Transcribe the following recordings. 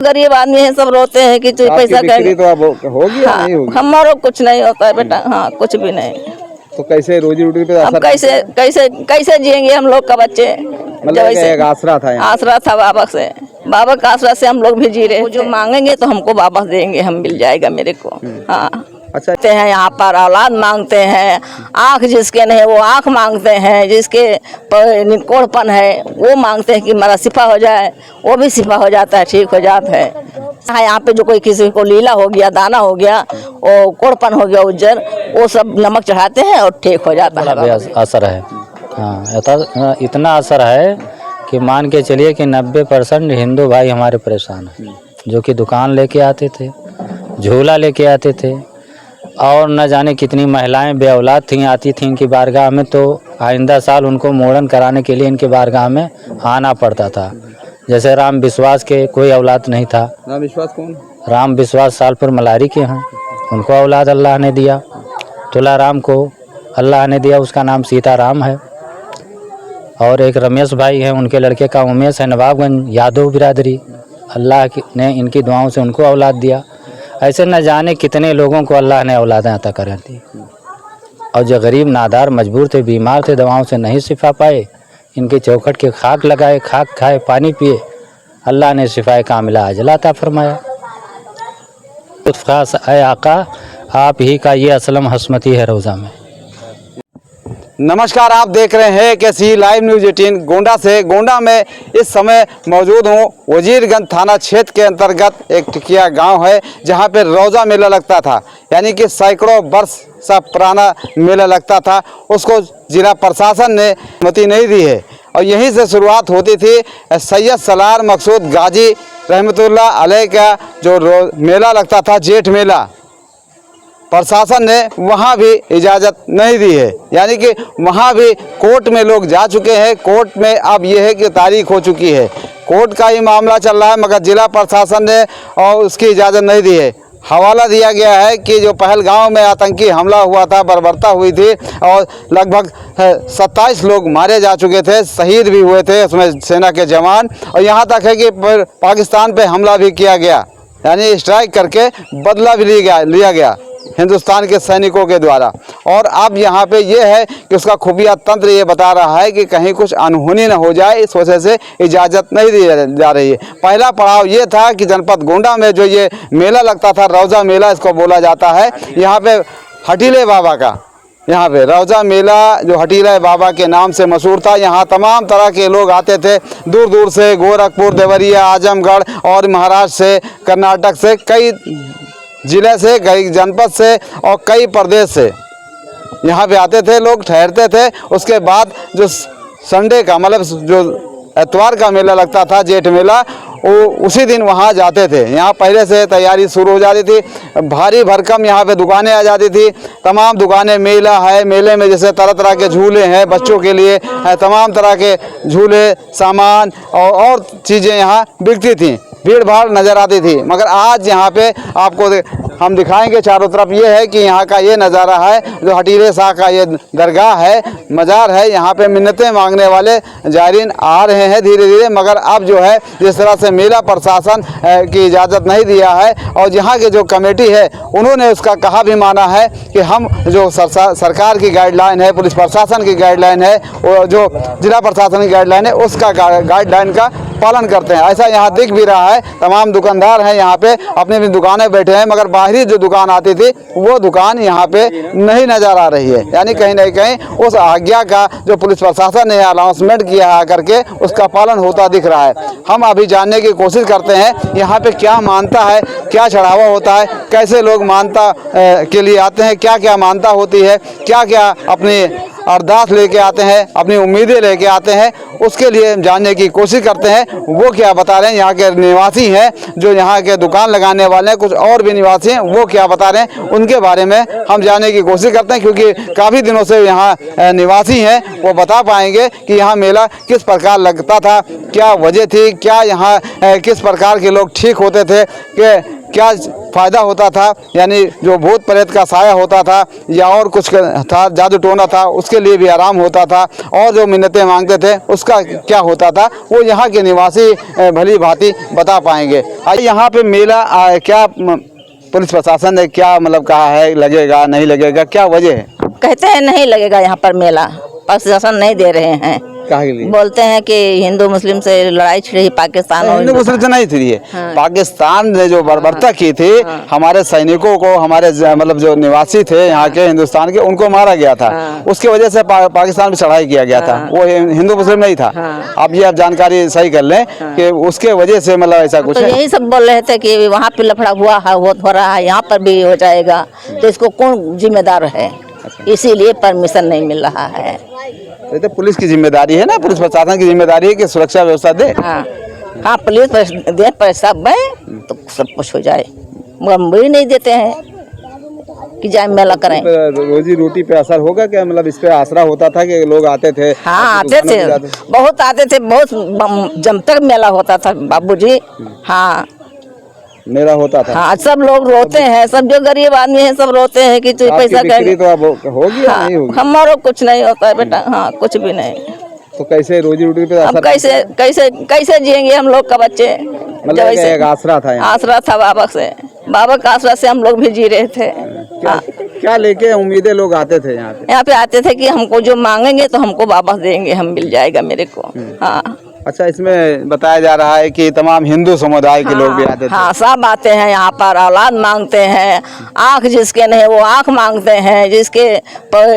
गरीब आदमी है, सब रोते हैं कि पैसा बिक्री तो अब होगी या नहीं होगी? हमारो कुछ नहीं होता है बेटा, हाँ कुछ भी नहीं। तो कैसे रोजी रोटी पे हम असर? कैसे कैसे कैसे जिएंगे हम लोग का बच्चे? मतलब एक आसरा था यहाँ। आसरा था बाबा से, बाबा का आसरा से हम लोग भी जी रहे। जो मांगेंगे तो हमको बाबा देंगे, हम मिल जाएगा मेरे को। हाँ अच्छा हैं यहाँ पर औलाद मांगते हैं, आँख जिसके नहीं वो आँख मांगते हैं, जिसके निकोड़पन है वो मांगते हैं कि मेरा शिफा हो जाए, वो भी शिफा हो जाता है, ठीक हो जाता है। यहाँ पे जो कोई किसी को लीला हो गया, दाना हो गया, वो कोड़पन हो गया उज्जर, वो सब नमक चढ़ाते हैं और ठीक हो जाता है। असर है, हाँ इतना असर है कि मान के चलिए कि 90% हिंदू भाई हमारे परेशान हैं, जो कि दुकान लेके आते थे, झोला लेके आते थे, और न जाने कितनी महिलाएं बेऔलाद थीं, आती थीं इनकी बारगाह में, तो आइंदा साल उनको मोड़न कराने के लिए इनके बारगाह में आना पड़ता था। जैसे राम विश्वास के कोई औलाद नहीं था। राम विश्वास कौन? राम विश्वास सालपुर मलारी के हैं, उनको औलाद अल्लाह ने दिया। तुलाराम को अल्लाह ने दिया, उसका नाम सीताराम है। और एक रमेश भाई हैं, उनके लड़के का उमेश है, नवाबगंज यादव बिरादरी, अल्लाह ने इनकी दुआओं से उनको औलाद दिया। ऐसे न जाने कितने लोगों को अल्लाह ने औलादें अता कर दी। और जो गरीब नादार मजबूर थे, बीमार थे, दवाओं से नहीं शिफा पाए, इनके चौखट के खाक लगाए, खाक खाए, पानी पिए, अल्लाह ने शिफाए कामिला अजला अता फरमाया। खास ऐ आका, आप ही का ये असलम हस्मती है रोज़ा में। नमस्कार, आप देख रहे हैं KC लाइव न्यूज़ 18 गोंडा से। गोंडा में इस समय मौजूद हूँ। वजीरगंज थाना क्षेत्र के अंतर्गत एक टिकिया गांव है, जहां पे रोज़ा मेला लगता था, यानी कि सैकड़ों वर्ष सा पुराना मेला लगता था। उसको जिला प्रशासन ने अनुमति नहीं दी है और यहीं से शुरुआत होती थी। सैयद सलार मकसूद गाजी रहमतुल्लाह अलैह का जो मेला लगता था, जेठ मेला, प्रशासन ने वहाँ भी इजाज़त नहीं दी है, यानी कि वहाँ भी कोर्ट में लोग जा चुके हैं। कोर्ट में अब यह है कि तारीख हो चुकी है, कोर्ट का ही मामला चल रहा है, मगर जिला प्रशासन ने और उसकी इजाज़त नहीं दी है। हवाला दिया गया है कि जो पहलगांव में आतंकी हमला हुआ था, बर्बरता हुई थी और लगभग 27 लोग मारे जा चुके थे, शहीद भी हुए थे उसमें सेना के जवान। और यहाँ तक है कि पाकिस्तान पे हमला भी किया गया, यानी स्ट्राइक करके बदला भी लिया गया हिंदुस्तान के सैनिकों के द्वारा। और अब यहाँ पे ये है कि उसका खुफिया तंत्र ये बता रहा है कि कहीं कुछ अनहोनी न हो जाए, इस वजह से इजाज़त नहीं दी जा रही है। पहला पड़ाव ये था कि जनपद गोंडा में जो ये मेला लगता था, रोज़ा मेला इसको बोला जाता है, यहाँ पे हटीले बाबा का, यहाँ पे रोज़ा मेला जो हटीले बाबा के नाम से मशहूर था। यहाँ तमाम तरह के लोग आते थे, दूर दूर से, गोरखपुर, देवरिया, आजमगढ़ और महाराष्ट्र से, कर्नाटक से, कई जिले से, कई जनपद से और कई प्रदेश से यहाँ पे आते थे लोग, ठहरते थे। उसके बाद जो संडे का, मतलब जो एतवार का मेला लगता था, जेठ मेला, वो उसी दिन वहाँ जाते थे। यहाँ पहले से तैयारी शुरू हो जाती थी, भारी भरकम यहाँ पे दुकानें आ जाती थी, तमाम दुकानें। मेला है, मेले में जैसे तरह तरह के झूले हैं बच्चों के लिए, तमाम तरह के झूले, सामान और चीज़ें यहाँ बिकती थीं, भीड़ भाड़ नज़र आती थी। मगर आज यहाँ पे आपको हम दिखाएंगे चारों तरफ, ये है कि यहाँ का ये नज़ारा है, जो हटीले शाह का ये दरगाह है, मज़ार है। यहाँ पे मिन्नतें मांगने वाले जायरीन आ रहे हैं धीरे धीरे। मगर अब जो है, जिस तरह से मेला प्रशासन की इजाज़त नहीं दिया है और यहाँ के जो कमेटी है उन्होंने उसका कहा भी माना है कि हम जो सरकार की गाइडलाइन है, पुलिस प्रशासन की गाइडलाइन है, वो जो जिला प्रशासन की गाइडलाइन है, उसका गाइडलाइन का पालन करते हैं। ऐसा यहाँ दिख भी रहा है। तमाम दुकानदार हैं यहाँ पे, अपनी अपनी दुकानें बैठे हैं, मगर बाहरी जो दुकान आती थी वो दुकान यहाँ पे नहीं नज़र आ रही है। यानी कहीं ना कहीं उस आज्ञा का जो पुलिस प्रशासन ने अनाउंसमेंट किया है करके, उसका पालन होता दिख रहा है। हम अभी जानने की कोशिश करते हैं यहाँ पे क्या मानता है, क्या चढ़ावा होता है, कैसे लोग मानता के लिए आते हैं, क्या क्या मानता होती है, क्या क्या अपनी अरदास लेके आते हैं, अपनी उम्मीदें लेके आते हैं, उसके लिए जानने की कोशिश करते हैं। वो क्या बता रहे हैं, यहाँ के निवासी हैं जो यहाँ के दुकान लगाने वाले हैं, कुछ और भी निवासी हैं, वो क्या बता रहे हैं, उनके बारे में हम जानने की कोशिश करते हैं। क्योंकि काफ़ी दिनों से यहाँ निवासी हैं, वो बता पाएंगे कि यहाँ मेला किस प्रकार लगता था, क्या वजह थी, क्या यहाँ किस प्रकार के लोग ठीक होते थे, कि क्या फ़ायदा होता था, यानी जो भूत प्रेत का साया होता था या और कुछ था, जादू टोना था, उसके लिए भी आराम होता था, और जो मिन्नतें मांगते थे उसका क्या होता था, वो यहाँ के निवासी भली भांति बता पाएंगे। यहाँ पे मेला क्या पुलिस प्रशासन ने क्या मतलब कहा है, लगेगा नहीं लगेगा, क्या वजह है? कहते हैं नहीं लगेगा यहाँ पर मेला, प्रशासन नहीं दे रहे हैं। काहे के लिए? बोलते हैं कि हिंदू मुस्लिम से लड़ाई छिड़ी पाकिस्तान और हिंदू मुस्लिम से नहीं थी ये, हाँ। पाकिस्तान ने जो बर्बरता की थी, हमारे सैनिकों को, हमारे मतलब जो निवासी थे यहाँ के हिंदुस्तान के, उनको मारा गया था। हाँ। उसकी वजह से पाकिस्तान में चढ़ाई किया गया था। वो हिंदू मुस्लिम नहीं था। अब ये आप जानकारी सही कर लें कि उसके वजह से मतलब ऐसा कुछ तो है। यही सब बोल रहे थे कि वहाँ पे लफड़ा हुआ है, हो रहा है, यहाँ पर भी हो जाएगा, तो इसको कौन जिम्मेदार है? इसीलिए परमिशन नहीं मिल रहा है। ये तो पुलिस की जिम्मेदारी है ना, पुलिस प्रशासन की जिम्मेदारी है कि सुरक्षा व्यवस्था दे। हाँ हाँ, पुलिस दे पैसा में तो सब कुछ हो जाए, मगर हम भी नहीं देते हैं कि जाए मेला करें। रोजी रोटी पे असर होगा क्या? मतलब इस पे आसरा होता था कि लोग आते थे? हाँ आते थे, बहुत आते थे, बहुत जमकर मेला होता था बाबूजी। हाँ मेरा होता था। हाँ, सब लोग रोते हैं, सब जो गरीब आदमी है सब रोते हैं कि तू पैसा बिक्री तो अब होगी या नहीं होगी? हमारो कुछ नहीं होता है बेटा। हाँ, कुछ भी नहीं। तो कैसे रोजी रोटी पे हम असर? कैसे कैसे कैसे जिएंगे हम लोग का बच्चे? मतलब एक आसरा था यहाँ। आसरा था बाबा से, बाबा का आसरा से हम लोग भी जी रहे थे। क्या लेके उम्मीदें लोग आते थे यहाँ पे? यहाँ पे आते थे कि हमको जो मांगेंगे तो हमको वापस देंगे, हम मिल जाएगा मेरे को। हाँ अच्छा, इसमें बताया जा रहा है कि तमाम हिंदू समुदाय के लोग भी आते थे। हाँ, सब आते हैं यहाँ पर, औलाद मांगते हैं, आँख जिसके नहीं वो आँख मांगते हैं, जिसके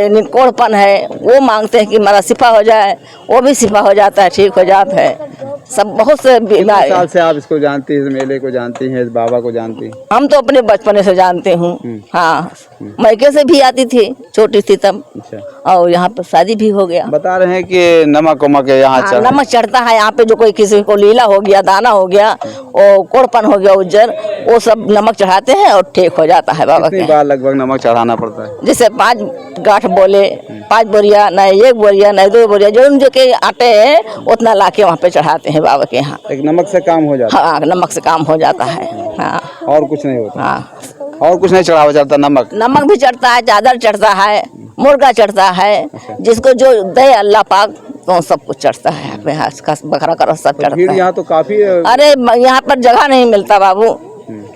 निकोड़पन है वो मांगते हैं कि मेरा शिफा हो जाए, वो भी शिफा हो जाता है, ठीक हो जाता है। सब बहुत से बीमारी। साल से आप इसको जानती हैं, इस मेले को जानती हैं, इस बाबा को जानती हैं? हम तो अपने बचपन से जानते हूँ। हाँ, मैके से भी आती थी, छोटी थी तब। अच्छा। और यहाँ पर शादी भी हो गया। बता रहे हैं कि नमक वमक यहाँ हाँ, नमक चढ़ता है यहाँ पे, जो कोई किसी को लीला हो गया, दाना हो गया, और कोड़पन हो गया उज्जर, वो सब नमक चढ़ाते हैं और ठीक हो जाता है बाबा कितनी के। बार लगभग नमक चढ़ाना पड़ता है? जैसे 5 गांठ बोले, 5 बोरिया, नहीं 1 बोरिया, नहीं 2 बोरिया, जो के आटे है उतना लाके वहाँ पे चढ़ाते हैं बाबा के यहाँ। एक नमक से काम हो जाता है? हाँ, नमक से काम हो जाता है। हाँ, और कुछ नहीं होता? हाँ, और कुछ नहीं चढ़ावा जाता? नमक भी चढ़ता है, चादर चढ़ता है, मुर्गा चढ़ता है, जिसको जो दे अल्लाह पाक तो सब कुछ चढ़ता है। बकरा का सब चढ़ता है। यहाँ तो काफी। अरे यहाँ पर जगह नहीं मिलता बाबू।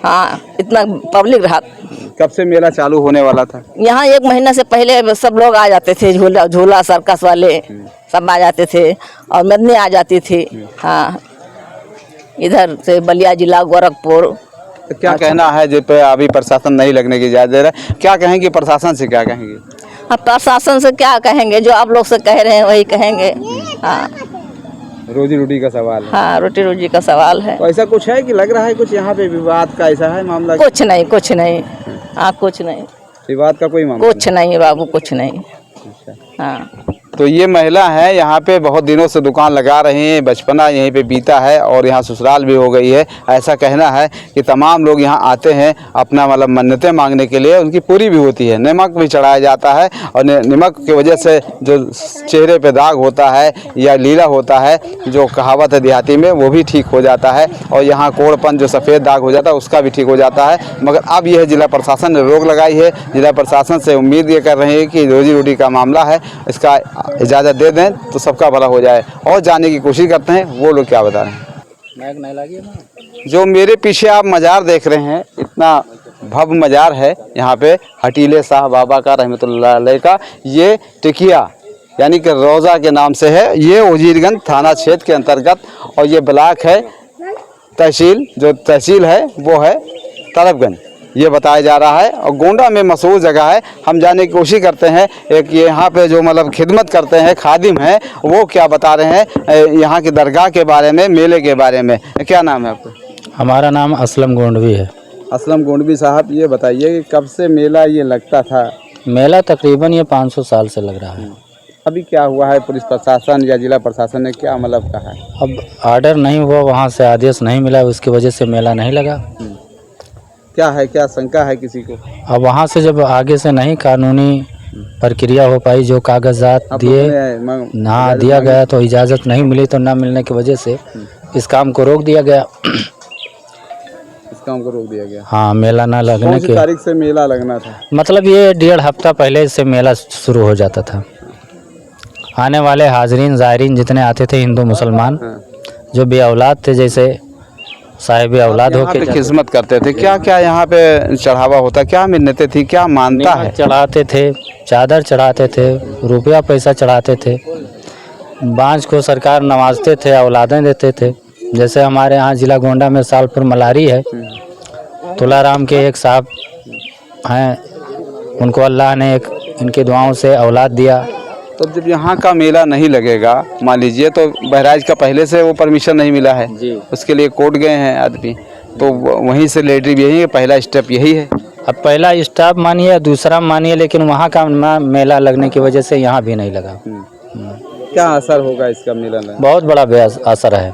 हाँ, इतना पब्लिक रहा। कब से मेला चालू होने वाला था? यहाँ 1 महीना से पहले सब लोग आ जाते थे, झूला सर्कस वाले सब आ जाते थे, और मदनी आ जाती थी। हाँ, इधर से बलिया जिला, गोरखपुर। तो क्या कहना है जो पे अभी प्रशासन नहीं लगने की इजाजत दे रहा है, क्या कहेंगे प्रशासन से, क्या कहेंगे? अब प्रशासन से क्या कहेंगे, जो आप लोग से कह रहे हैं वही कहेंगे। हाँ, रोजी रोटी का सवाल है। हाँ, रोटी रोजी का सवाल है। तो ऐसा कुछ है कि लग रहा है कुछ यहाँ पे विवाद का ऐसा है मामला? कुछ नहीं, कुछ नहीं। हाँ, कुछ नहीं, विवाद का कोई मामला? कुछ नहीं बाबू, कुछ नहीं। हाँ, तो ये महिला है, यहाँ पे बहुत दिनों से दुकान लगा रही हैं, बचपना यहीं पे बीता है और यहाँ ससुराल भी हो गई है। ऐसा कहना है कि तमाम लोग यहाँ आते हैं अपना मतलब मन्नतें मांगने के लिए, उनकी पूरी भी होती है। नमक भी चढ़ाया जाता है और नमक की वजह से जो चेहरे पे दाग होता है या लीला होता है, जो कहावत है देहाती में, वो भी ठीक हो जाता है। और यहाँ कोड़पन जो सफ़ेद दाग हो जाता है उसका भी ठीक हो जाता है। मगर अब यह जिला प्रशासन ने रोक लगाई है। जिला प्रशासन से उम्मीद ये कर रहे हैं कि रोजी रोटी का मामला है, इसका इजाज़त दे दें तो सबका भला हो जाए। और जानने की कोशिश करते हैं वो लोग क्या बता रहे हैं। जो मेरे पीछे आप मज़ार देख रहे हैं, इतना भव्य मज़ार है यहाँ पे हटीले शाह बाबा का रहमतुल्लाह अलैह का। ये टिकिया यानी कि रोज़ा के नाम से है। ये वजीरगंज थाना क्षेत्र के अंतर्गत और ये ब्लॉक है, तहसील जो तहसील है वो है तलबगंज, ये बताया जा रहा है। और गोंडा में मशहूर जगह है। हम जानने की कोशिश करते हैं एक यहाँ पे जो मतलब खिदमत करते हैं खादिम हैं, वो क्या बता रहे हैं यहाँ की दरगाह के बारे में, मेले के बारे में। क्या नाम है आपका? हमारा नाम असलम गोंडवी है। असलम गोंडवी साहब, ये बताइए कि कब से मेला ये लगता था? मेला तकरीबन ये 500 साल से लग रहा है। अभी क्या हुआ है, पुलिस प्रशासन या जिला प्रशासन ने क्या मतलब कहा है? अब ऑर्डर नहीं हुआ, वहाँ से आदेश नहीं मिला, उसकी वजह से मेला नहीं लगा। क्या है, क्या शंका है किसी को? अब वहाँ से जब आगे से नहीं कानूनी प्रक्रिया हो पाई, जो कागजात दिए ना दिया गया, तो इजाज़त नहीं मिली, तो ना मिलने की वजह से इस काम को रोक दिया गया। इस काम को रोक दिया गया। हाँ, मेला ना लगने कौन सी के तारीख से मेला लगना था? मतलब ये 1.5 हफ्ता पहले से मेला शुरू हो जाता था। आने वाले हाजरीन ज़ायरीन जितने आते थे हिंदू मुसलमान, हाँ। जो भी औलाद थे, जैसे साहिब औलाद यहाँ होके पे खिदमत करते थे, क्या क्या यहाँ पे चढ़ावा होता, क्या मिन्नतें थी, क्या मानता है? चढ़ाते थे, चादर चढ़ाते थे, रुपया पैसा चढ़ाते थे, बांझ को सरकार नवाजते थे, औलादें देते थे। जैसे हमारे यहाँ जिला गोंडा में सालपुर मलारी है, तुलाराम के एक साहब हैं, उनको अल्लाह ने एक इनकी दुआओं से औलाद दिया। तो जब यहाँ का मेला नहीं लगेगा, मान लीजिए, तो बहराइच का पहले से वो परमिशन नहीं मिला है जी। उसके लिए कोर्ट गए हैं आदमी, तो वहीं से लेटरी यही है, पहला स्टेप यही है। अब पहला स्टाफ मानिए, दूसरा मानिए, लेकिन वहाँ का मेला लगने की वजह से यहाँ भी नहीं लगा। क्या असर होगा इसका मेला में? बहुत बड़ा असर है।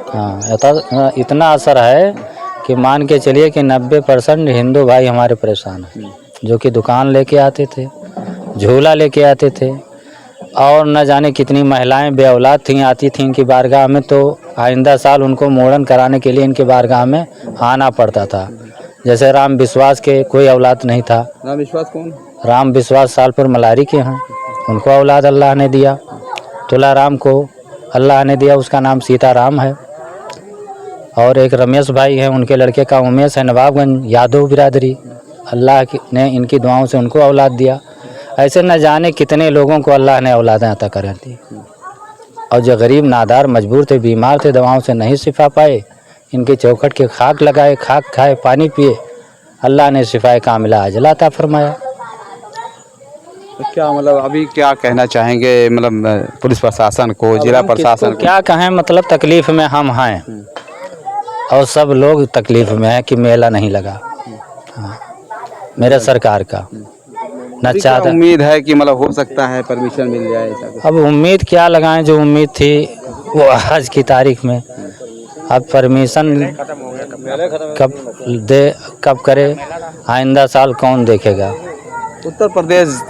हाँ, इतना असर है कि मान के चलिए कि 90% हिंदू भाई हमारे परेशान हैं, जो कि दुकान लेके आते थे, झूला लेके आते थे, और न जाने कितनी महिलाएं बे औलाद थीं, आती थीं इनकी बारगाह में, तो आइंदा साल उनको मोड़न कराने के लिए इनकी बारगाह में आना पड़ता था। जैसे राम विश्वास के कोई औलाद नहीं था। राम विश्वास कौन? राम विश्वास सालपुर मलारी के हैं, उनको औलाद अल्लाह ने दिया। तुलाराम को अल्लाह ने दिया, उसका नाम सीताराम है। और एक रमेश भाई हैं, उनके लड़के का उमेश है, नवाबगंज यादव बिरादरी, अल्लाह ने इनकी दुआओं से उनको औलाद दिया। ऐसे न जाने कितने लोगों को अल्लाह ने औलादें अता कर दी। और जो गरीब नादार मजबूर थे, बीमार थे, दवाओं से नहीं शिफा पाए, इनके चौखट के खाक लगाए, खाक खाए, पानी पिए, अल्लाह ने शिफाए कामिला अजला अता फरमाया। तो क्या मतलब अभी क्या कहना चाहेंगे, मतलब पुलिस प्रशासन को, जिला प्रशासन को? क्या कहें, मतलब तकलीफ़ में हम हैं और सब लोग तकलीफ़ में हैं कि मेला नहीं लगा। हाँ, मेरे सरकार का न क्या चाहता। उम्मीद है कि मतलब हो सकता है परमिशन मिल जाए ऐसा कुछ? अब उम्मीद क्या लगाएं, जो उम्मीद थी वो आज की तारीख में, अब परमिशन कब करे, आइंदा साल कौन देखेगा। उत्तर प्रदेश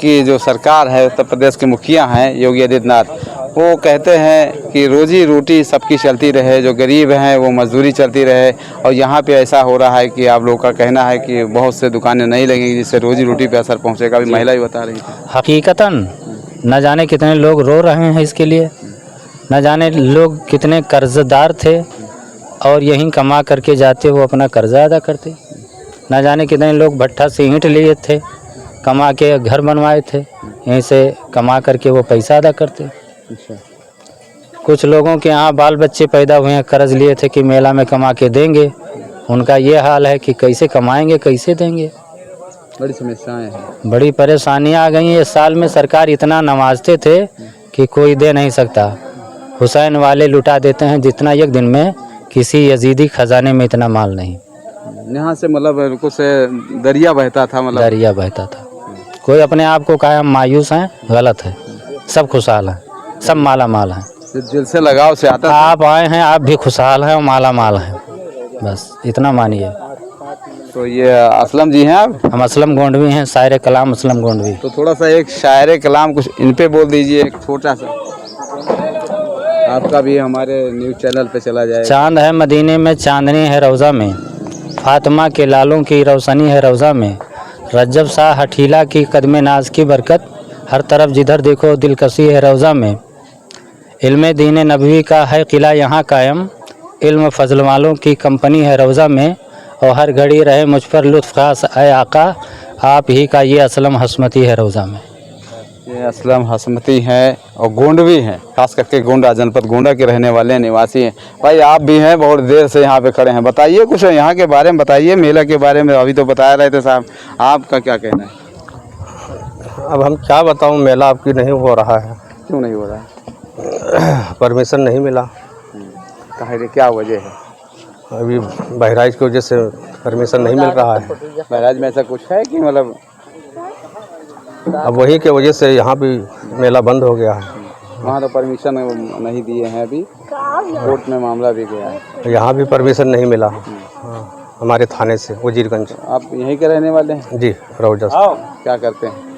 की जो सरकार है, उत्तर प्रदेश के मुखिया हैं योगी आदित्यनाथ, वो कहते हैं कि रोजी रोटी सबकी चलती रहे, जो गरीब हैं वो मजदूरी चलती रहे। और यहाँ पे ऐसा हो रहा है कि आप लोगों का कहना है कि बहुत से दुकानें नहीं लगेंगी, जिससे रोजी रोटी पे असर पहुँचेगा। अभी महिला ही बता रही थी। हकीकतन न जाने कितने लोग रो रहे हैं इसके लिए, न जाने लोग कितने कर्जदार थे और यहीं कमा करके जाते वो अपना कर्जा अदा करते। न जाने कितने लोग भट्ठा से ईंट लिए थे, कमा के घर बनवाए थे, यहीं से कमा करके वो पैसा अदा करते। कुछ लोगों के यहाँ बाल बच्चे पैदा हुए हैं, कर्ज लिए थे कि मेला में कमा के देंगे, उनका ये हाल है कि कैसे कमाएंगे, कैसे देंगे। बड़ी समस्याएं हैं, बड़ी परेशानियां आ गई हैं। इस साल में सरकार इतना नवाजते थे कि कोई दे नहीं सकता। हुसैन वाले लुटा देते हैं जितना एक दिन में, किसी यजीदी खजाने में इतना माल नहीं। यहाँ से मतलब कुछ दरिया बहता था, मतलब दरिया बहता था। कोई अपने आप को कहा हम मायूस हैं, गलत है। सब खुशहाल हैं, सब माला माल हैं। दिल से लगाव से आता था। आप आए हैं, आप भी खुशहाल हैं और माला माल हैं, बस इतना मानिए। तो ये असलम जी हैं आप? हम असलम गोंडवी हैं, शायर कलाम असलम गोंडवी। तो थोड़ा सा एक शायर कलाम कुछ इन पे बोल दीजिए, एक छोटा सा, आपका भी हमारे न्यूज़ चैनल पे चला जाए। चांद है मदीने में, चांदनी है रोज़ा में, फातिमा के लालों की रोशनी है रोज़ा में, रज्जब शाह हठीला की कदम नाज की बरकत, हर तरफ जिधर देखो दिलकशी है रोज़ा में। इल्म दीन नबवी का है किला यहाँ कायम, इल्म फजल वालों की कंपनी है रोज़ा में, और हर घड़ी रहे मुझ पर लुत्फ़ खास ऐ आका, आप ही का ये असलम हसमती है रोज़ा में। ये असलम हसमती हैं और गोंडवी हैं, खास करके गोंडा जनपद गोंडा के रहने वाले निवासी हैं। भाई आप भी हैं, बहुत देर से यहाँ पे खड़े हैं, बताइए कुछ यहाँ के बारे में, बताइए मेला के बारे में। अभी तो बता रहे थे साहब, आपका क्या कहना है? अब हम क्या बताऊं, मेला आपकी नहीं हो रहा है। क्यों नहीं हो रहा है? परमिशन नहीं मिला। कहे क्या वजह है? अभी बहराइच की वजह से परमिशन नहीं मिल रहा है। बहराइच में ऐसा कुछ है कि मतलब अब वही के वजह से यहाँ भी मेला बंद हो गया है। वहाँ तो परमिशन नहीं दिए हैं, अभी कोर्ट में मामला भी गया है। यहाँ भी परमिशन नहीं मिला। हाँ, हमारे थाने से वजीरगंज। आप यहीं के रहने वाले हैं? जी, रौजा। क्या करते हैं?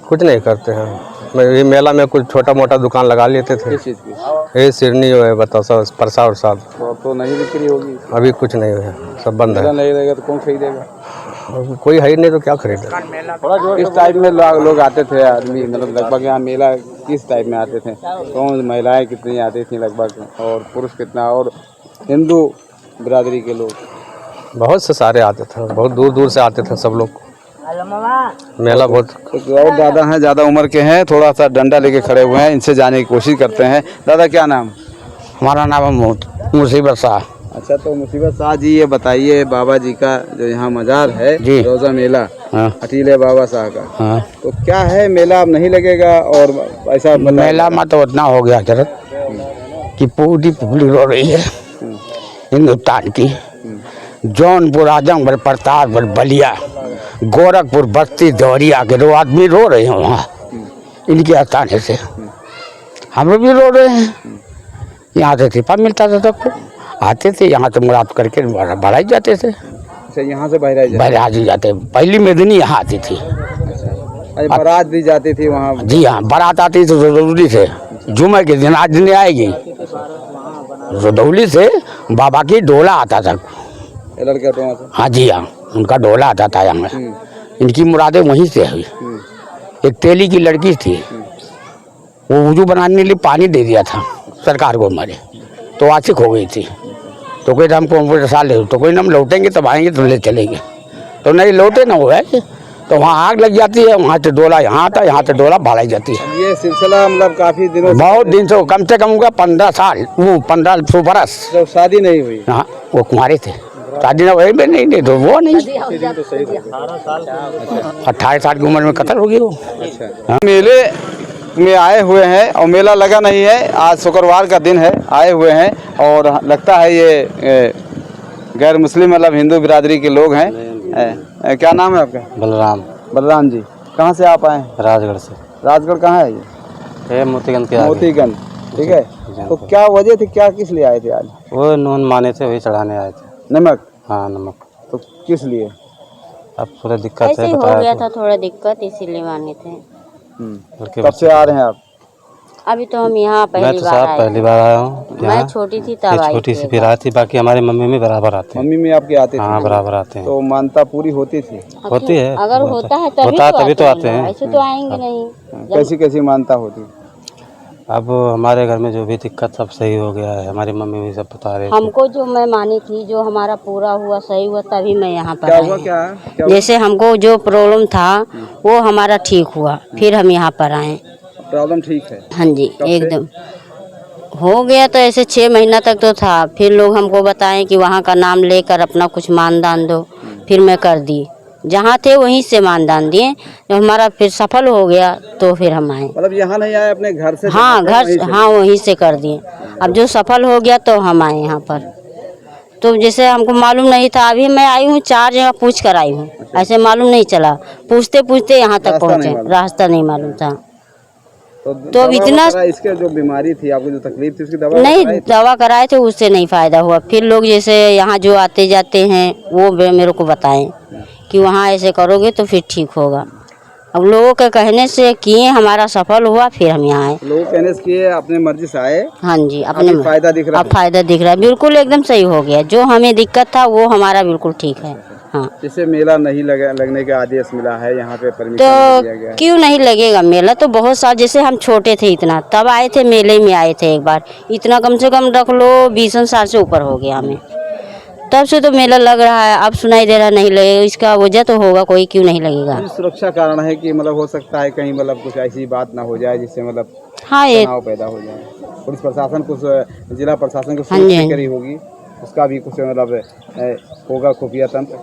कुछ नहीं करते हैं, मैं ये मेला में कुछ छोटा मोटा दुकान लगा लेते थे। किस चीज़ की? ये सिरनी है, बताओ, परसा और साथ। तो नहीं बिक्री होगी? अभी कुछ नहीं है। सब बंद है। नहीं रहेगा तो कौन खरीदेगा? कोई है ही नहीं तो क्या खरीदेगा। किस टाइप में लोग आते थे आदमी, मतलब लगभग यहाँ मेला किस टाइप में आते थे? कौन, महिलाएं कितनी आती थी लगभग, और पुरुष कितना, और हिंदू बिरादरी के लोग? बहुत से सारे आते थे, बहुत दूर दूर से आते थे सब लोग। मेला बहुत। एक और दादा हैं, ज़्यादा उम्र के हैं, थोड़ा सा डंडा लेके खड़े हुए हैं, इनसे जाने की कोशिश करते हैं। दादा क्या नाम? हमारा नाम है मुसीबत शाह। अच्छा, तो मुसीबत शाह जी, ये बताइए बाबा जी का जो यहाँ मजार है जी। रोजा मेला, हाँ। अटीले बाबा शाह का, हाँ। तो क्या है मेला अब नहीं लगेगा? और ऐसा मेला में तो इतना हो गया जरूरत कि पूरी पब्लिक रो रही है हिंदुस्तान की। जौनपुर, आजमगढ़, प्रतापगढ़, बलिया, गोरखपुर, बस्ती, देवरिया के दो आदमी रो रहे हैं वहाँ इनके आस्थाने से। हम लोग भी रो रहे हैं। यहाँ से सिपा मिलता था सबको, आते थे यहाँ से मुराद करके बढ़ाई जाते थे। अच्छा, यहाँ से बहराज ही जाते। पहली मेदनी यहाँ आती थी, बारात भी जाती थी वहाँ। जी हाँ, बारात आती तो रजौली से जुमे के दिन, आज दिन आएगी रजौली से बाबा की डोला आता था। लड़का तो वहाँ से? हाँ जी हाँ, उनका डोला आता था यहाँ। इनकी मुरादें वहीं से हुई। एक तेली की लड़की थी, वो वजू बनाने के लिए पानी दे दिया था सरकार को हमारे, तो आशिक हो गई थी। तो कोई हमको साल ले, तो कोई हम लौटेंगे तब आएंगे तो ले चलेंगे, तो नहीं लौटे ना हुआ है, तो वहाँ आग लग जाती है। वहाँ से डोला यहाँ आता, यहाँ से डोला भालाई जाती है। ये सिलसिला मतलब काफी दिनों से, बहुत दिन से, कम से कम होगा 15 साल, वो 15 बरस। जब शादी नहीं हुई? हाँ, वो कुंवारे थे, शादी ना हुई नहीं तो वो नहीं। 28 साल की उम्र में कत्ल हो गई वो। अच्छा, मेले में आए हुए हैं और मेला लगा नहीं है, आज शुक्रवार का दिन है, आए हुए हैं और लगता है ये गैर मुस्लिम मतलब हिंदू बिरादरी के लोग हैं। क्या नाम है आपका? बलराम। बलराम जी, कहाँ से आप आए हैं? राजगढ़ से। राजगढ़ कहाँ है ये? मोतीगंज के मोतीगंज, ठीक है। तो क्या वजह थी, क्या किस लिए आए थे आज? वो नून माने थे, वही चढ़ाने आए थे। नमक? हाँ, नमक। तो किस लिए? अब थोड़ा दिक्कत ऐसे है, ही हो बताया गया तो। था थोड़ा दिक्कत, इसीलिए माने थे। कब से आ रहे हैं आप? अभी तो हम यहाँ मैं पहली तो बार साहब आए। पहली बार आया हूँ। मैं छोटी थी तब आई छोटी थी सी एक फिर बार। आई थी, बाकी हमारे मम्मी में बराबर आते हैं। मम्मी में आपके आते थे? हाँ, बराबर आते हैं। तो मानता पूरी होती थी? होती है, अगर होता है तभी तो आते हैं। ऐसे तो आएंगे नहीं। कैसी कैसी मानता होती? अब हमारे घर में जो भी दिक्कत सब सही हो गया है, हमारी मम्मी भी सब बता रहे थे। हमको जो मैं मानी थी, जो हमारा पूरा हुआ, सही हुआ, तभी मैं यहाँ पर क्या आई हुआ? हूँ। क्या हुआ? जैसे हमको जो प्रॉब्लम था वो हमारा ठीक हुआ, फिर हम यहाँ पर आए। प्रॉब्लम ठीक है? हाँ जी, कब से? एकदम हो गया। तो ऐसे 6 महीना तक तो था, फिर लोग हमको बताएं कि वहाँ का नाम लेकर अपना कुछ मानदान दो, फिर मैं कर दी। जहाँ थे वहीं से मानदान दिए, जब हमारा फिर सफल हो गया तो फिर हम आए। मतलब यहाँ नहीं आए, अपने घर से? हाँ, घर वहीं से, से? हाँ, वहीं से कर दिए। अब जो सफल हो गया तो हम आए यहाँ पर। तो जैसे हमको मालूम नहीं था, अभी मैं आई हूँ 4 जगह पूछ कर आई हूँ, ऐसे मालूम नहीं चला, पूछते पूछते यहाँ तक पहुँचे, रास्ता नहीं मालूम था। तो दवा इतना वगैरह, इसके जो बीमारी थी आपको, जो तकलीफ थी, उसकी दवा नहीं, कराई थी? दवा कराए थे, उससे नहीं फ़ायदा हुआ। फिर लोग जैसे यहाँ जो आते जाते हैं वो मेरे को बताएं कि वहाँ ऐसे करोगे तो फिर ठीक होगा। अब लोगों के कहने से किए, हमारा सफल हुआ, फिर हम यहाँ आए। लोग कहने से किए, अपने मर्जी से आए? हाँ जी, अपने अभी फायदा दिख रहा अब है? फायदा दिख रहा है, बिल्कुल एकदम सही हो गया। जो हमें दिक्कत था वो हमारा बिल्कुल ठीक है। हाँ, जैसे मेला नहीं लगने का आदेश मिला है, यहाँ पे परमिशन दिया गया तो है। क्यों नहीं लगेगा मेला? तो बहुत साल, जैसे हम छोटे थे इतना, तब आए थे, मेले में आए थे एक बार। इतना कम से कम रख लो 20 साल से ऊपर हो गया हमें, तब से तो मेला लग रहा है। अब सुनाई दे रहा नहीं लगेगा, इसका वजह तो होगा कोई, क्यों नहीं लगेगा? ये सुरक्षा कारण है कि मतलब हो सकता है कहीं मतलब कुछ ऐसी बात ना हो जाए जिससे मतलब हाँ, ये तनाव पैदा हो जाए। पुलिस प्रशासन कुछ, जिला प्रशासन कुछ हाँ जी, हाँ जी। करी होगी, उसका भी कुछ मतलब होगा खुफिया तंत्र।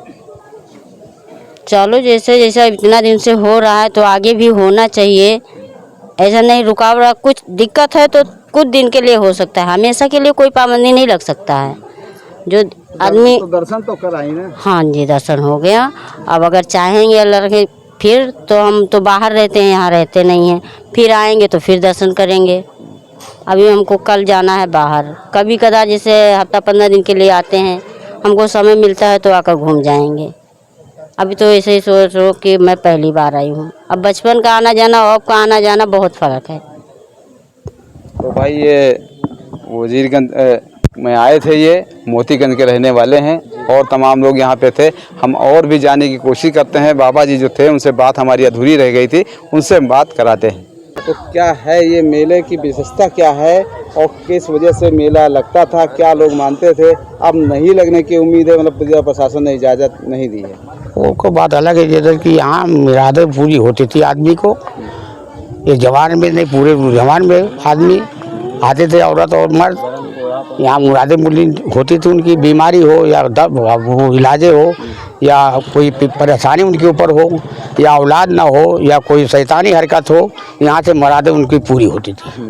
चलो, जैसे जैसे इतना दिन से हो रहा है तो आगे भी होना चाहिए। ऐसा नहीं रुका हुआ, कुछ दिक्कत है तो कुछ दिन के लिए हो सकता है, हमेशा के लिए कोई पाबंदी नहीं लग सकता है। जो आदमी, तो दर्शन तो कर आई ना? हाँ जी, दर्शन हो गया। अब अगर चाहेंगे लड़के फिर, तो हम तो बाहर रहते हैं, यहाँ रहते नहीं हैं, फिर आएंगे तो फिर दर्शन करेंगे। अभी हमको कल जाना है बाहर, कभी कदार जैसे हफ्ता 15 दिन के लिए आते हैं, हमको समय मिलता है तो आकर घूम जाएंगे। अभी तो ऐसे ही सोच रहा हूँ कि मैं पहली बार आई हूँ। अब बचपन का आना जाना और अब का आना जाना बहुत फ़र्क है। तो भाई ये वजीरगंज में आए थे, ये मोतीगंज के रहने वाले हैं और तमाम लोग यहाँ पे थे। हम और भी जानने की कोशिश करते हैं। बाबा जी जो थे उनसे बात हमारी अधूरी रह गई थी, उनसे हम बात कराते हैं। तो क्या है ये मेले की विशेषता क्या है और किस वजह से मेला लगता था, क्या लोग मानते थे, अब नहीं लगने की उम्मीद है, मतलब जिला प्रशासन ने इजाज़त नहीं दी है? वो को बात अलग है जैसे कि यहाँ मुरादें पूरी होती थी आदमी को, ये जवान में नहीं पूरे जवान में आदमी आते थे, औरत और मर्द। यहाँ मुरादें पूरी होती थी, उनकी बीमारी हो या दर्द हो, इलाजे हो या कोई परेशानी उनके ऊपर हो या औलाद ना हो या कोई शैतानी हरकत हो, यहाँ से मुरादें उनकी पूरी होती थी।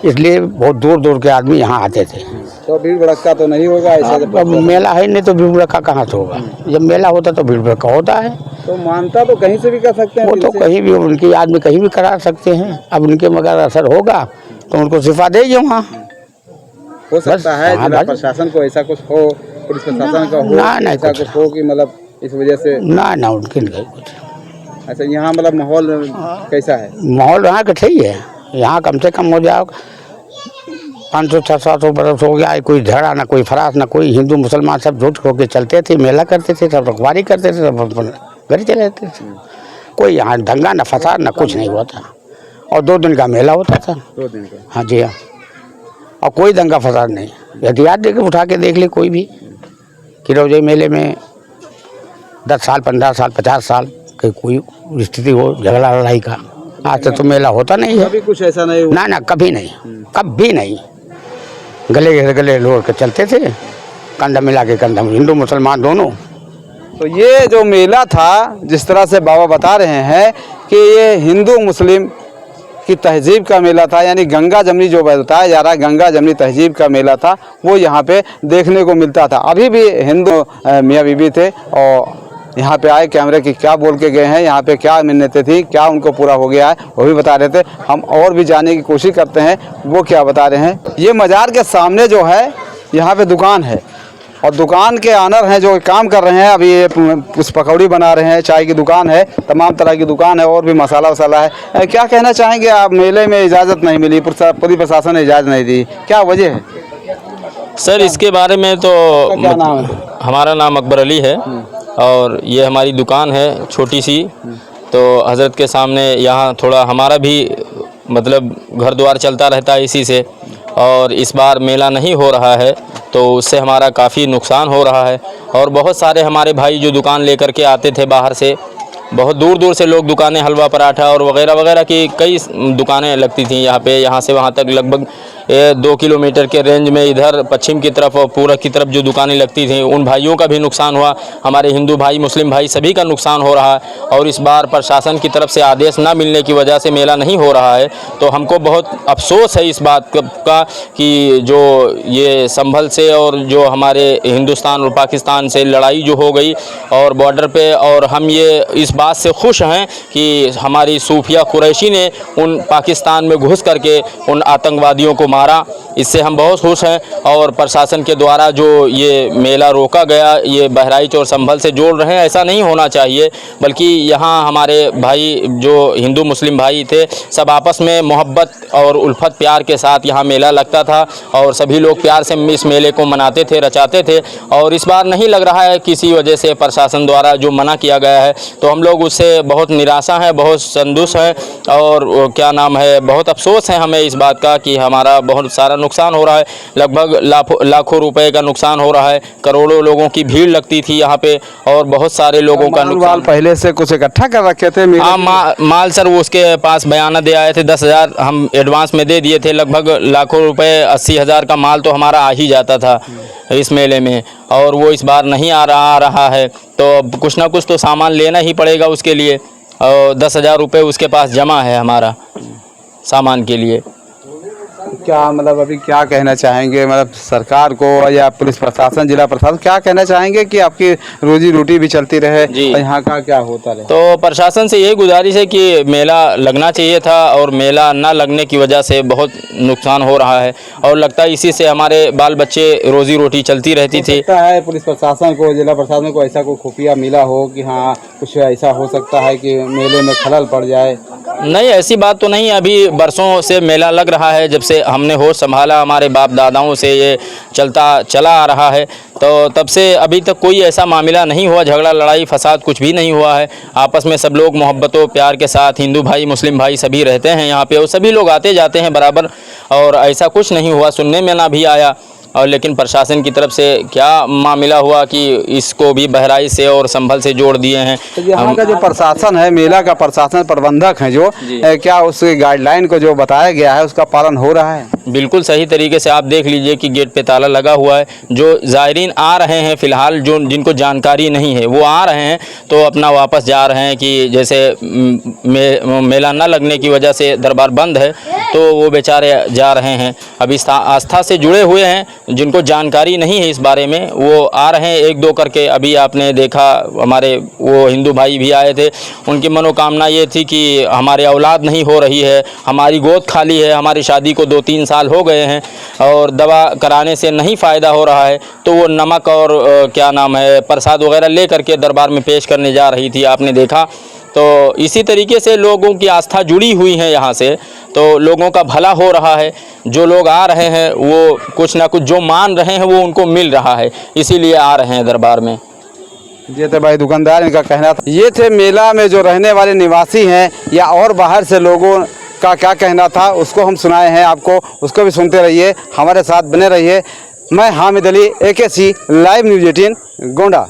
इसलिए बहुत दूर दूर के आदमी यहाँ आते थे। तो भीड़ भड़का तो नहीं होगा ऐसा? अब मेला है नहीं तो भीड़ भड़का कहाँ से होगा? जब मेला होता तो भीड़ भड़का होता है। तो मानता तो कहीं से भी कर सकते हैं, वो तो कहीं भी उनकी आदमी कहीं भी करा सकते हैं। अब उनके मगर असर होगा तो उनको शिफा देगी वहाँ। हो सकता है हाँ, जिला प्रशासन को ऐसा कुछ हो, पुलिस प्रशासन का हो, ना, ऐसा कुछ हो कि मतलब इस वजह से ना उनके नहीं कुछ। अच्छा, यहाँ मतलब माहौल कैसा है? माहौल यहाँ का सही है। यहाँ कम से कम हो जाओ 500-600 बरस हो गया, कोई झगड़ा ना कोई फरास ना कोई। हिंदू मुसलमान सब झूठ होके चलते थे, मेला करते थे, सब रखवारी करते थे, सब घर चले जाते थे। कोई यहाँ दंगा ना फसाद ना कुछ नहीं हुआ था। और 2 दिन का मेला होता था। 2 दिन का? हाँ जी हाँ। और कोई दंगा फसाद नहीं। एहतियात दे के उठा के देख ले कोई भी कि रोजे मेले में 10 साल 15 साल 50 साल की कोई स्थिति हो झगड़ा लड़ाई का, आज तक तो मेला होता नहीं है। कभी कुछ ऐसा नहीं हुआ? ना कभी नहीं, कभी नहीं। गले गले लोड़ के चलते थे, कंधा मिला के कंधा, हिंदू मुसलमान दोनों। तो ये जो मेला था, जिस तरह से बाबा बता रहे हैं कि ये हिंदू मुस्लिम की तहजीब का मेला था, यानी गंगा जमनी जो बताया जा रहा है, गंगा जमनी तहजीब का मेला था, वो यहाँ पे देखने को मिलता था। अभी भी हिंदू मियाँ बीबी थे और यहाँ पे आए, कैमरे की क्या बोल के गए हैं, यहाँ पे क्या मिन्नतें थी, क्या उनको पूरा हो गया है, वो भी बता रहे थे। हम और भी जानने की कोशिश करते हैं वो क्या बता रहे हैं। ये मज़ार के सामने जो है यहाँ पे दुकान है और दुकान के ऑनर हैं जो काम कर रहे हैं। अभी ये कुछ पकौड़ी बना रहे हैं, चाय की दुकान है, तमाम तरह की दुकान है और भी मसाला वसाला है। क्या कहना चाहेंगे आप? मेले में इजाज़त नहीं मिली, पुलिस प्रशासन ने इजाज़त नहीं दी, क्या वजह है? सर इसके बारे में तो क्या नाम है? हमारा नाम अकबर अली है और ये हमारी दुकान है छोटी सी। तो हज़रत के सामने यहाँ थोड़ा हमारा भी मतलब घर द्वार चलता रहता है इसी से, और इस बार मेला नहीं हो रहा है तो उससे हमारा काफ़ी नुकसान हो रहा है। और बहुत सारे हमारे भाई जो दुकान लेकर के आते थे बाहर से, बहुत दूर दूर से लोग दुकानें, हलवा पराठा और वगैरह वगैरह की कई दुकानें लगती थी यहाँ पे। यहाँ से वहाँ तक लगभग 2 किलोमीटर के रेंज में इधर पश्चिम की तरफ और पूरब की तरफ जो दुकानें लगती थी, उन भाइयों का भी नुकसान हुआ। हमारे हिंदू भाई मुस्लिम भाई सभी का नुकसान हो रहा है। और इस बार प्रशासन की तरफ से आदेश ना मिलने की वजह से मेला नहीं हो रहा है। तो हमको बहुत अफसोस है इस बात का कि जो ये संभल से और जो हमारे हिंदुस्तान और पाकिस्तान से लड़ाई जो हो गई और बॉर्डर पे, और हम ये इस बात से खुश हैं कि हमारी सूफिया कुरैशी ने उन पाकिस्तान में घुस करके उन आतंकवादियों को मारा। इससे हम बहुत खुश हैं। और प्रशासन के द्वारा जो ये मेला रोका गया, ये बहराइच और संभल से जोड़ रहे हैं, ऐसा नहीं होना चाहिए। बल्कि यहाँ हमारे भाई जो हिंदू मुस्लिम भाई थे, सब आपस में मोहब्बत और उल्फत प्यार के साथ यहाँ मेला लगता था और सभी लोग प्यार से इस मेले को मनाते थे, रचाते थे। और इस बार नहीं लग रहा है किसी वजह से प्रशासन द्वारा जो मना किया गया है, तो हम लोग उससे बहुत निराशा हैं, बहुत संतुष्ट हैं और क्या नाम है, बहुत अफसोस है हमें इस बात का कि हमारा बहुत सारा नुकसान हो रहा है। लगभग लाखों रुपए का नुकसान हो रहा है। करोड़ों लोगों की भीड़ लगती थी यहाँ पे और बहुत सारे लोगों का नुकसान। पहले से कुछ इकट्ठा कर रखे थे? हाँ, माल सर वो उसके पास बयाना दे आए थे, 10,000 हम एडवांस में दे दिए थे। लगभग लाखों रुपए, 80,000 का माल तो हमारा आ ही जाता था इस मेले में, और वो इस बार नहीं आ रहा है। तो कुछ ना कुछ तो सामान लेना ही पड़ेगा उसके लिए, और 10,000 रुपये उसके पास जमा है हमारा सामान के लिए। क्या मतलब अभी क्या कहना चाहेंगे, मतलब सरकार को या पुलिस प्रशासन, जिला प्रशासन, क्या कहना चाहेंगे कि आपकी रोजी रोटी भी चलती रहे और यहाँ का क्या होता रहे? तो प्रशासन से यही गुजारिश है कि मेला लगना चाहिए था और मेला ना लगने की वजह से बहुत नुकसान हो रहा है और लगता है इसी से हमारे बाल बच्चे रोजी रोटी चलती रहती थी। लगता है पुलिस प्रशासन को, जिला प्रशासन को ऐसा कोई खुफिया मिला हो कि हाँ कुछ ऐसा हो सकता है कि मेले में खलल पड़ जाए? नहीं, ऐसी बात तो नहीं। अभी बरसों से मेला लग रहा है, जब से हमने होश संभाला हमारे बाप दादाओं से ये चला आ रहा है, तो तब से अभी तक कोई ऐसा मामला नहीं हुआ, झगड़ा लड़ाई फसाद कुछ भी नहीं हुआ है। आपस में सब लोग मोहब्बतों प्यार के साथ, हिंदू भाई मुस्लिम भाई सभी रहते हैं यहाँ पे, और सभी लोग आते जाते हैं बराबर, और ऐसा कुछ नहीं हुआ, सुनने में ना भी आया। और लेकिन प्रशासन की तरफ से क्या मामला हुआ कि इसको भी बहराइच से और संभल से जोड़ दिए हैं। तो यहाँ का जो प्रशासन है, मेला का प्रशासन प्रबंधक है जो, क्या उस गाइडलाइन को जो बताया गया है उसका पालन हो रहा है? बिल्कुल सही तरीके से आप देख लीजिए कि गेट पे ताला लगा हुआ है। जो ज़ायरीन आ रहे हैं फ़िलहाल, जो जिनको जानकारी नहीं है वो आ रहे हैं तो अपना वापस जा रहे हैं, कि जैसे मेला न लगने की वजह से दरबार बंद है तो वो बेचारे जा रहे हैं। अभी आस्था से जुड़े हुए हैं, जिनको जानकारी नहीं है इस बारे में, वो आ रहे हैं एक दो करके। अभी आपने देखा हमारे वो हिंदू भाई भी आए थे, उनकी मनोकामना ये थी कि हमारे औलाद नहीं हो रही है, हमारी गोद खाली है, हमारी शादी को 2-3 साल हो गए हैं और दवा कराने से नहीं फ़ायदा हो रहा है, तो वो नमक और क्या नाम है प्रसाद वगैरह ले करके दरबार में पेश करने जा रही थी, आपने देखा। तो इसी तरीके से लोगों की आस्था जुड़ी हुई है यहाँ से, तो लोगों का भला हो रहा है। जो लोग आ रहे हैं वो कुछ ना कुछ जो मान रहे हैं वो उनको मिल रहा है, इसीलिए आ रहे हैं दरबार में। ये थे भाई दुकानदार, इनका कहना था। ये थे मेला में जो रहने वाले निवासी हैं या और बाहर से लोगों का क्या कहना था, उसको हम सुनाए हैं आपको, उसको भी सुनते रहिए, हमारे साथ बने रहिए। मैं Hamid Ali, AKC live news 18 Gonda.